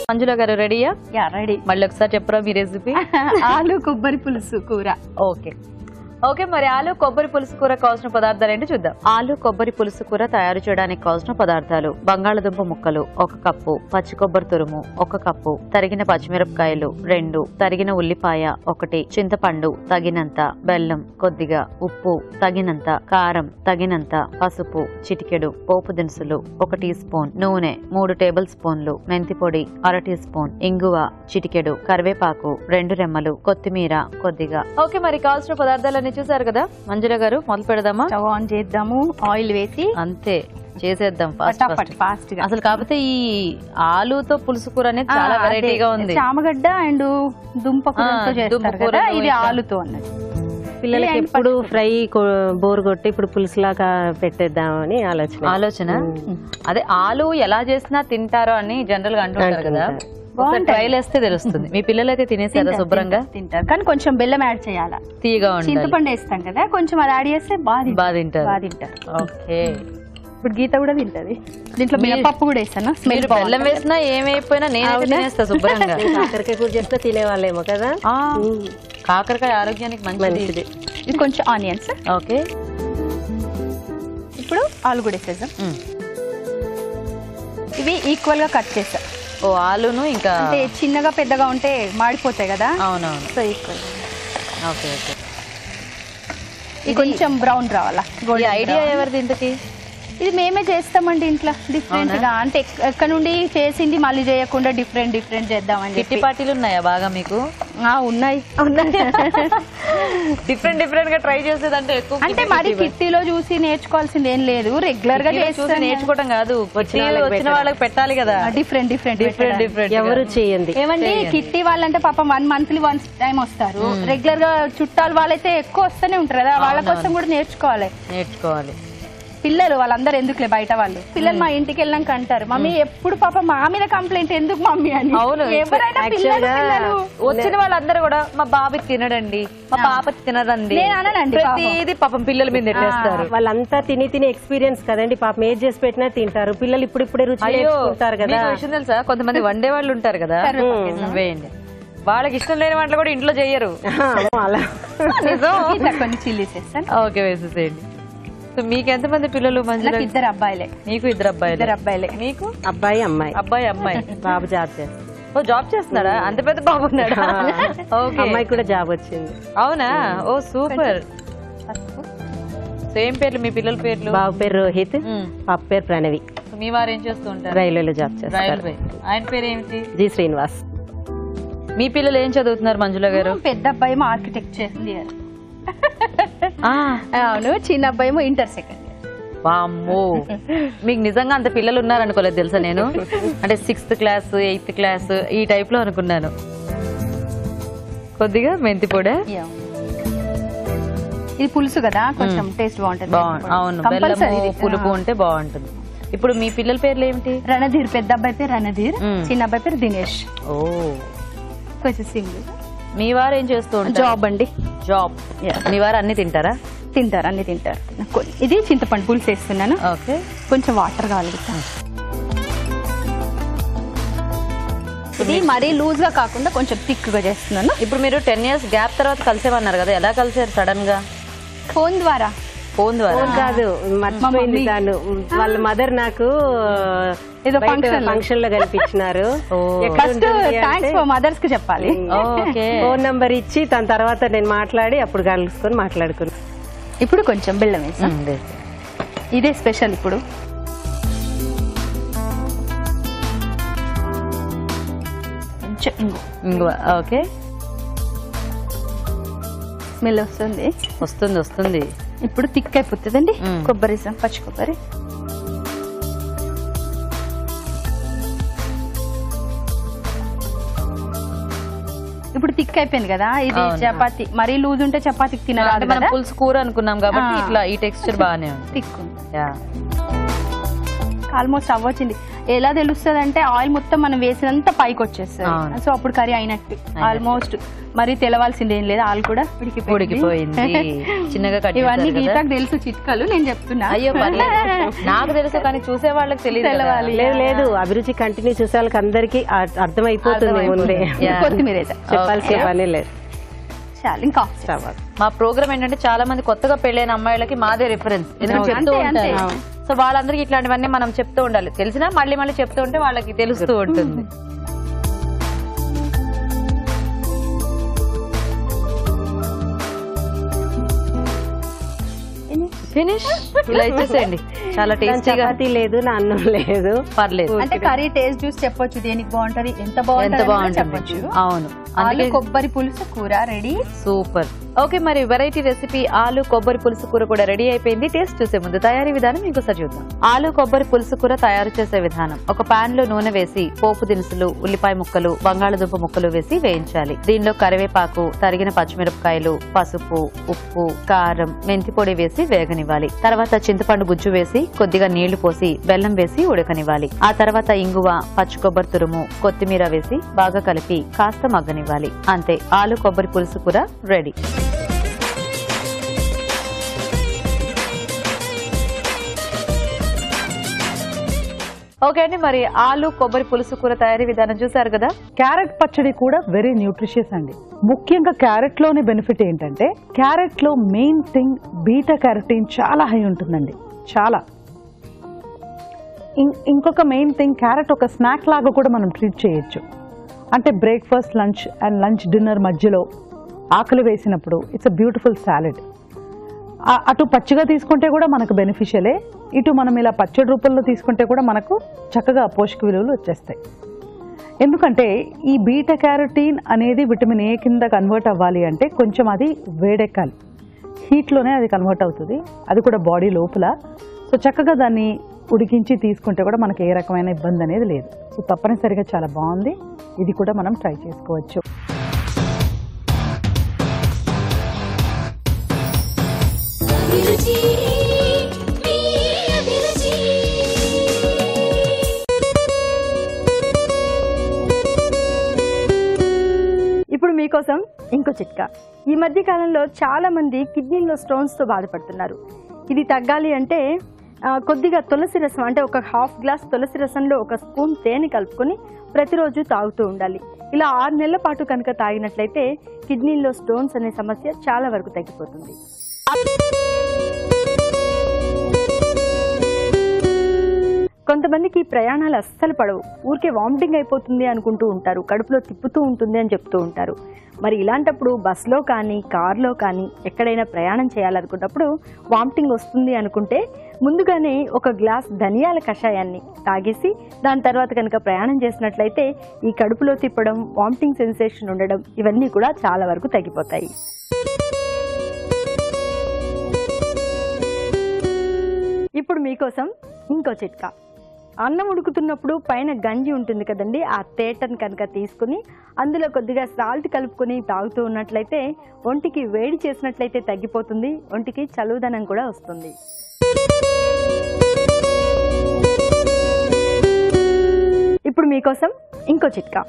మంజుల గారు రెడీయా? Yeah ready. మళ్ళీ ఒకసారి చెప్పరా మీ రెసిపీ? ఆలు కొబ్బరి పులుసు కూర. ఓకే ఓకే, మరి ఆలు కొబ్బరి పులుసు కూర కావాల్సిన పదార్థాలు ఏంటి చూద్దాం. ఆలు కొబ్బరి పులుసు కూర తయారు చేయడానికి కావాల్సిన పదార్థాలు: బంగాళదుంప ముక్కలు 1 కప్పు, పచ్చి కొబ్బరి తురుము 1 కప్పు, తరిగిన పచ్చిమిరపకాయలు 2, తరిగిన ఉల్లిపాయ 1, చింతపండు తగినంత, బెల్లం కొద్దిగా, ఉప్పు తగినంత, కారం తగినంత, పసుపు చిటికెడు, పోపు దినుసులు 1 టీ స్పూన్, నూనె 3 టేబుల్ స్పూన్లు, మెంతి పొడి 1/2 టీ స్పూన్, ఇంగువ చిటికెడు, కరివేపాకు 2 రెమ్మలు, కొత్తిమీర కొద్దిగా. ఓకే, మరి కావాల్సిన పదార్థాలన్నీ చూసారు కదా. మంజుల గారు మొదలు పెడదామా? స్టవ్ ఆన్ చేద్దాము, ఆయిల్ వేసి అంతే చేసేద్దాం ఫాస్ట్ గా. అసలు కాకపోతే ఈ ఆలుతో పులుసు కూర అనేది చాలా వెరైటీగా ఉంది. చామగడ్డ అండ్ దుంప కూరతో చేస్తారు కదా, ఇది ఆలుతో అన్నది. పిల్లలకి ఎప్పుడు ఫ్రై బోర్ కొట్టి ఇప్పుడు పులుసులాగా పెట్టేద్దామని ఆలోచన. అదే ఆలు ఎలా చేసినా తింటారో అని జనరల్ గా అంటుంటారు కదా. ట్రైల్ వేస్తే తెలుస్తుంది. మీ పిల్లలు అయితే తినేసారా? శుభ్రంగా తింటారు, కానీ కొంచెం బెల్లం యాడ్ చేయాలా, తీయగా చింతపండు వేస్తాం కదా, కొంచెం అది యాడ్ చేస్తే బాగా తింటారు. ఓకే, ఇప్పుడు గీత కూడా తింటది. దీంట్లో మినపప్పు కూడా వేస్తాను. మీరు బెల్లం వేసినా ఏమైపోయినా నేను తినేస్తా శుభ్రంగా. కాకరకాయ కూర చేస్తే తినేవాళ్ళేమో కదా. కాకరకాయ ఆరోగ్యానికి మంచిది. ఇది కొంచెం ఆనియన్స్. ఓకే, ఇప్పుడు ఆలు కూడా వేసేద్దాం. ఇవి ఈక్వల్ గా కట్ చేస్తా. ఓ ఆలును ఇంకా అంటే చిన్నగా పెద్దగా ఉంటే మాడిపోతాయి కదా. అవునవును. So equal. ఓకే ఓకే, ఇది కొంచెం బ్రౌన్ రావాలా. ఈ ఐడియా ఎవరిది ఇంతకి? ఇది మేమే చేస్తామండి ఇంట్లో డిఫరెంట్ గా. అంటే ఎక్కడ నుండి చేసింది మళ్ళీ చేయకుండా డిఫరెంట్ చేద్దామని. కిట్టి పార్టీలు ఉన్నాయా బాగా మీకు? ఉన్నాయి. డిఫరెంట్ గా ట్రై చేసేదంటే ఎక్కువ. అంటే మరి కిట్టీలో చూసి నేర్చుకోవాల్సింది ఏం లేదు, రెగ్యులర్ గా చూసి నేర్చుకోవడం కాదు, వచ్చిన వాళ్ళకి పెట్టాలి కదా. డిఫరెంట్ ఎవరు చేయండి. ఏమండి కిట్టి వాళ్ళంటే పాపం 1 మంత్లీ 1 టైం వస్తారు. రెగ్యులర్ గా చుట్టాలు వాళ్ళైతే ఎక్కువ వస్తూనే ఉంటారు కదా, వాళ్ళ కోసం కూడా నేర్చుకోవాలి. పిల్లలు వాళ్ళందరూ ఎందుకులే, బయట వాళ్ళు పిల్లలు మా ఇంటికి వెళ్ళాక అంటారు, మమ్మీ ఎప్పుడు పాప మా మీద కంప్లైంట్ ఎందుకు మమ్మీ అని. అవును, వచ్చిన వాళ్ళందరూ కూడా మా బాబుకి తినడండి, మా పాపకి తినదండి ప్రతిదీ పాపం పిల్లల మీద నెట్టేస్తారు. వాళ్ళంతా తిని ఎక్స్పీరియన్స్ కదండి, పాపం ఏది చేసి పెట్టినా తింటారు. పిల్లలు ఇప్పుడిప్పుడే రుచి నేర్చుకుంటారు కదా. విషయం తెలుసా, కొంతమంది వండే వాళ్ళు ఉంటారు కదా, వేయండి, వాళ్ళకి ఇష్టం లేని వంటలు కూడా ఇంట్లో చెయ్యరు. అలా కొన్ని చిల్లీస్ వేస్తాను. ఓకే, వేసేసేయండి. మీకు ఎంతమంది పిల్లలు? మంచిగా 2 అబ్బాయిలే. నీకు 2 అబ్బాయిలే. మీకు అబ్బాయి అమ్మాయి. బాబు జాబ్ చేస్తాడు. ఓ జాబ్ చేస్తున్నాడా? అంత పెద్ద బాబు ఉన్నాడా? ఓకే, అమ్మాయి కూడా జాబ్ వచ్చింది. అవునా? ఓ సూపర్. సేమ్ పేర్లు మీ పిల్లల పేర్లు? బాబు పేరు రోహిత్, పాప పేరు ప్రణవి. మీ వారు ఏం చేస్తూ ఉంటారు? రైల్వేలో జాబ్ చేస్తారు. ఆయన పేరు ఏమిటి? జి శ్రీనివాస్. మీ పిల్లలు ఏం చదువుతున్నారు మంజుల గారు? పెద్ద అబ్బాయి ఆర్కిటెక్చర్. అవును, చిన్న అబ్బాయి ఇంటర్ సెకండ్ ఇయర్. వామ్మో, మీకు నిజంగా అంత పిల్లలు ఉన్నారనుకోలేదు తెలుసా నేను. అంటే 6th క్లాస్ 8th క్లాస్ ఈ టైప్ లో అనుకున్నాను. కొద్దిగా మెంతి పొడి. ఇది పులుసు కదా, కొంచెం టేస్ట్ బాగుంటుంది. అవును, బెల్లము పులుపు ఉంటే బాగుంటుంది. ఇప్పుడు మీ పిల్లల పేర్లు ఏమిటి? రణధీర్. పెద్ద అబ్బాయి పేరు రణధీర్, చిన్న అబ్బాయి పేరు దినేష్. ఓ, కొంచెం సింగిల్. మీ వారు ఏం చేస్తూ ఉంటారు? జాబ్ అండి. జాబ్. మీ వారు అన్ని తింటారా? అన్ని తింటారు. ఇది చింతపండు పులుసు వేస్తున్నాను. ఓకే, కొంచెం వాటర్ కావాలి. ఇది మరీ లూజ్ గా కాకుండా కొంచెం థిక్ గా చేస్తున్నాను. ఇప్పుడు మీరు 10 years గ్యాప్ తర్వాత కలిసేమన్నారు కదా, ఎలా కలిసారు సడన్ గా? ఫోన్ ద్వారా. ఫోన్ కాదు, మర్చిపోయింది దాన్ని. వాళ్ళ మదర్ నాకు ఏదో ఫంక్షన్ లో కనిపించినారు. మదర్స్ కి చెప్పాలి. ఫోన్ నంబర్ ఇచ్చి తన తర్వాత నేను మాట్లాడి అప్పుడు కలుసుకొని మాట్లాడుకున్నాను. ఇప్పుడు కొంచెం బెల్లం వేసాం. ఇదే స్పెషల్. ఇప్పుడు కొంచెం ఇంగువ. ఓకే, స్మెల్ వస్తుంది. ఇప్పుడు థిక్ అయిపోతుందండి. కొబ్బరి, పచ్చి కొబ్బరి. ఇప్పుడు థిక్ అయిపోయింది కదా. ఇది చపాతి మరీ లూజ్ ఉంటే చపాతీకి తినాలి. మనం పులుసు కూర అనుకున్నాం కాబట్టి ఇట్లా ఈ టెక్స్చర్ బాగానే ఉంది. థిక్ ఆల్మోస్ట్ అవ్వచ్చింది. ఎలా తెలుస్తుంది అంటే ఆయిల్ మొత్తం మనం వేసినంత పైకి వచ్చేస్తుంది. సో అప్పుడు కర్రీ అయినట్టు ఆల్మోస్ట్. మరి తెలవాల్సింది ఏం లేదు, ఆలు కూడా ఉడికిపోయింది. చిన్నగా కట్ ఇవన్నీ గీతకు తెలుసు చిట్కాలు, నేను చెప్తున్నా. అయ్యో నాకు తెలుసు కానీ చూసే వాళ్ళకి తెలియదు. లేదు అభిరుచి కంటిన్యూ చూసే వాళ్ళకి అందరికి అర్థమైపోతుంది ముందే. కొత్తిమీర చెప్పాల్సిన పని లేదు. ఇంకా మా ప్రోగ్రామ్ ఏంటంటే చాలా మంది కొత్తగా పెళ్ళైన అమ్మాయిలకి మాదే రిఫరెన్స్, ఎందుకంటే చెప్తూ ఉంటారు. సో వాళ్ళందరికీ ఇట్లాంటివన్నీ మనం చెప్తూ ఉండాలి. తెలిసినా మళ్ళీ మళ్ళీ చెప్తూ ఉంటే వాళ్ళకి తెలుస్తూ ఉంటుంది. ఫినిష్ ఇలా ఇచ్చేసేయండి. చాలా టేస్టీగా లేదు, నా అన్నం లేదు, పర్లేదు. అంటే కర్రీ టేస్ట్ చూసి చెప్పొచ్చు దేనికి బాగుంటది, ఎంత బాగుంటుంది చెప్పొచ్చు. అవును, ఆలు కొబ్బరి పులుసు కూర రెడీ. సూపర్. ఓకే, మరి వెరైటీ రెసిపీ ఆలు కొబ్బరి పులుసు కూర కూడా రెడీ అయిపోయింది. టేస్ట్ చూసే ముందు తయారీ విధానం ఇంకోసారి చూద్దాం. ఆలు కొబ్బరి పులుసు కూర తయారు చేసే విధానం: ఒక పాన్ లో నూనె వేసి పోపు దినుసులు, ఉల్లిపాయ ముక్కలు, బంగాళదుంప ముక్కలు వేసి వేయించాలి. దీనిలో కరివేపాకు, తరిగిన పచ్చిమిరపకాయలు, పసుపు, ఉప్పు, కారం, మెంతి పొడి వేసి వేగనివ్వాలి. తర్వాత చింతపండు గుజ్జు వేసి కొద్దిగా నీళ్లు పోసి బెల్లం వేసి ఉడకనివ్వాలి. ఆ తర్వాత ఇంగువ, పచ్చి కొబ్బరి తురుము, కొత్తిమీర వేసి బాగా కలిపి కాస్త మగ్గనివ్వాలి. అంతే, ఆలు కొబ్బరి పులుసు కూర రెడీ. ఓకే అండి, మరి ఆలు కొబ్బరి పులుసు కూర తయారీ విధానం చూసారు కదా. క్యారెట్ పచ్చడి కూడా వెరీ న్యూట్రిషియస్ అండి. ముఖ్యంగా క్యారెట్ లోని బెనిఫిట్ ఏంటంటే క్యారెట్ లో మెయిన్ థింగ్ బీటా క్యారటీన్ చాలా హై ఉంటుందండి, చాలా. ఇంకొక మెయిన్ థింగ్, క్యారెట్ ఒక స్నాక్ లాగా కూడా మనం ట్రీట్ చేయొచ్చు. అంటే breakfast, lunch and lunch dinner మధ్యలో ఆకలి వేసినప్పుడు ఇట్స్ అ బ్యూటిఫుల్ సాలెడ్. అటు పచ్చిగా తీసుకుంటే కూడా మనకు బెనిఫిషియలే, ఇటు మనం ఇలా పచ్చడి రూపంలో తీసుకుంటే కూడా మనకు చక్కగా పోషక విలువలు వచ్చేస్తాయి. ఎందుకంటే ఈ బీటా క్యారటీన్ అనేది విటమిన్ ఏ కింద కన్వర్ట్ అవ్వాలి అంటే కొంచెం అది వేడెక్కాలి, హీట్లోనే అది కన్వర్ట్ అవుతుంది, అది కూడా బాడీ లోపల. సో చక్కగా దాన్ని ఉడికించి తీసుకుంటే కూడా మనకి ఏ రకమైన ఇబ్బంది అనేది లేదు. సో తప్పనిసరిగా చాలా బాగుంది, ఇది కూడా మనం ట్రై చేసుకోవచ్చు. ఇప్పుడు మీకోసం ఇంకో చిట్కా. ఈ మధ్య కాలంలో చాలా మంది కిడ్నీలో స్టోన్స్ తో బాధపడుతున్నారు. ఇది తగ్గాలి అంటే కొద్దిగా తులసి రసం, అంటే ఒక హాఫ్ గ్లాస్ తులసి రసంలో ఒక స్పూన్ తేనె కలుపుకొని ప్రతిరోజు తాగుతూ ఉండాలి. ఇలా 6 నెలల పాటు కనుక తాగినట్లయితే కిడ్నీలో స్టోన్స్ అనే సమస్య చాలా వరకు తగ్గిపోతుంది. కొంతమందికి ప్రయాణాలు అస్సలు పడవు, ఊరికే వామిటింగ్ అయిపోతుంది అనుకుంటూ ఉంటారు, కడుపులో తిప్పుతూ ఉంటుంది అని చెప్తూ ఉంటారు. మరి ఇలాంటప్పుడు బస్లో కానీ కార్లో కానీ ఎక్కడైనా ప్రయాణం చేయాలనుకున్నప్పుడు వామిటింగ్ వస్తుంది అనుకుంటే ముందుగానే ఒక గ్లాస్ ధనియాల కషాయాన్ని తాగేసి దాని తర్వాత కనుక ప్రయాణం చేసినట్లయితే ఈ కడుపులో తిప్పడం, వామిటింగ్ సెన్సేషన్ ఉండడం ఇవన్నీ కూడా చాలా వరకు తగ్గిపోతాయి. ఇప్పుడు మీకోసం ఇంకో చిట్కా. అన్నం ఉడుకుతున్నప్పుడు పైన గంజి ఉంటుంది కదండి, ఆ తేటను కనుక తీసుకుని అందులో కొద్దిగా సాల్ట్ కలుపుకొని తాగుతూ ఉన్నట్లయితే ఒంటికి వేడి చేసినట్లయితే తగ్గిపోతుంది, ఒంటికి చలువదనం కూడా వస్తుంది. ఇప్పుడు మీకోసం ఇంకో చిట్కా.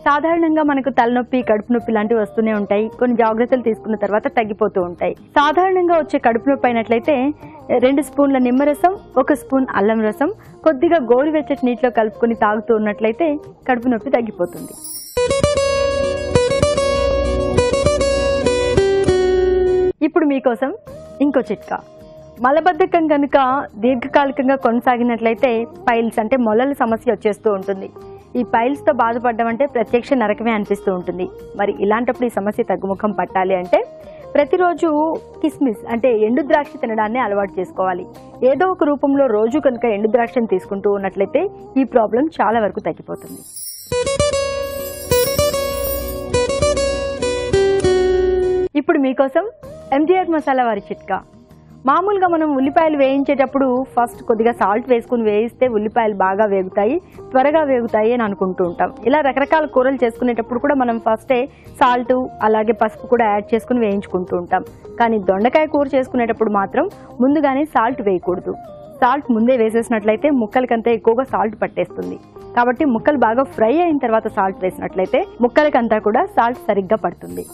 సాధారణంగా మనకు తలనొప్పి, కడుపు నొప్పి లాంటివి వస్తూనే ఉంటాయి. కొన్ని జాగ్రత్తలు తీసుకున్న తర్వాత తగ్గిపోతూ ఉంటాయి. సాధారణంగా వచ్చే కడుపు నొప్పి అయినట్లయితే 2 స్పూన్ల నిమ్మరసం, 1 స్పూన్ అల్లం రసం కొద్దిగా గోరువెచ్చటి నీటిలో కలుపుకొని తాగుతూ ఉన్నట్లయితే కడుపు నొప్పి తగ్గిపోతుంది. ఇప్పుడు మీకోసం ఇంకో చిట్కా. మలబద్ధకం కనుక దీర్ఘకాలికంగా కొనసాగినట్లయితే పైల్స్ అంటే మొలల సమస్య వచ్చేస్తూ ఉంటుంది. ఈ పైల్స్ తో బాధపడడం అంటే ప్రత్యక్ష నరకమే అనిపిస్తూ ఉంటుంది. మరి ఇలాంటప్పుడు ఈ సమస్య తగ్గుముఖం పట్టాలి అంటే ప్రతిరోజు కిస్మిస్ అంటే ఎండు ద్రాక్ష తినడాన్ని అలవాటు చేసుకోవాలి. ఏదో ఒక రూపంలో రోజు కనుక ఎండు ద్రాక్షను తీసుకుంటూ ఉన్నట్లయితే ఈ ప్రాబ్లం చాలా వరకు తగ్గిపోతుంది. ఇప్పుడు మీకోసం ఎంజీఆర్ మసాలా వారి చిట్కా. మామూలుగా మనం ఉల్లిపాయలు వేయించేటప్పుడు ఫస్ట్ కొద్దిగా సాల్ట్ వేసుకుని వేయిస్తే ఉల్లిపాయలు బాగా వేగుతాయి, త్వరగా వేగుతాయి అని అనుకుంటూ ఉంటాం. ఇలా రకరకాల కూరలు చేసుకునేటప్పుడు కూడా మనం ఫస్టే సాల్ట్ అలాగే పసుపు కూడా యాడ్ చేసుకుని వేయించుకుంటూ ఉంటాం. కానీ దొండకాయ కూర చేసుకునేటప్పుడు మాత్రం ముందుగానే సాల్ట్ వేయకూడదు. సాల్ట్ ముందే వేసేసినట్లయితే ముక్కలకంతా ఎక్కువగా సాల్ట్ పట్టేస్తుంది. కాబట్టి ముక్కలు బాగా ఫ్రై అయిన తర్వాత సాల్ట్ వేసినట్లయితే ముక్కలకంతా కూడా సాల్ట్ సరిగ్గా పడుతుంది.